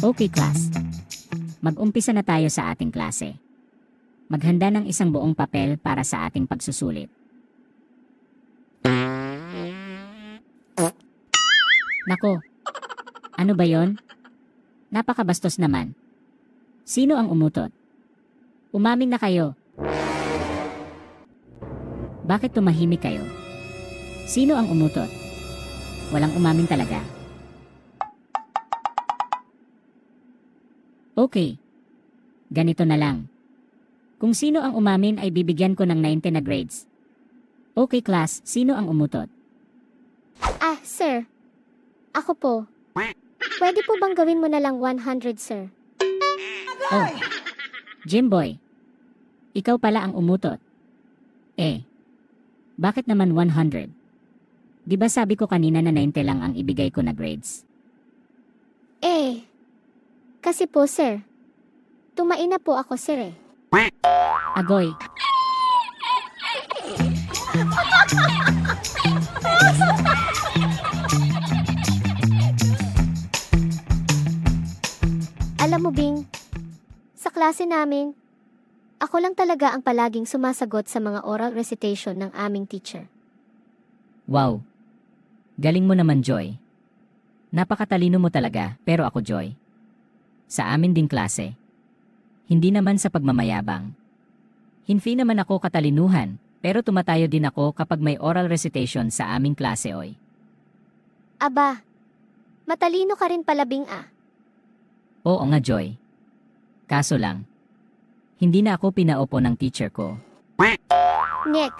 Okay class. Mag-umpisa na tayo sa ating klase. Maghanda ng isang buong papel para sa ating pagsusulit. Nako, ano ba yon? Napakabastos naman. Sino ang umutot? Umamin na kayo. Bakit tumahimik kayo? Sino ang umutot? Walang umamin talaga. Okay. Ganito na lang. Kung sino ang umamin ay bibigyan ko ng 90 na grades. Okay class, sino ang umutot? Sir. Ako po. Pwede po bang gawin mo na lang 100, sir? Oh, Jimboy. Ikaw pala ang umutot. Bakit naman 100? Di ba sabi ko kanina na 90 lang ang ibigay ko na grades? Kasi po, sir. Tumain na po ako, sir Agoy. Alam mo, Bing, sa klase namin, ako lang talaga ang palaging sumasagot sa mga oral recitation ng aming teacher. Wow. Galing mo naman, Joy. Napakatalino mo talaga, pero ako, Joy. Sa amin ding klase. Hindi naman sa pagmamayabang. Hindi naman ako katalinuhan, pero tumatayo din ako kapag may oral recitation sa aming klase, oy. Aba, matalino ka rin pala, Bing Oo nga, Joy. Kaso lang, hindi na ako pinaupo ng teacher ko. Nick.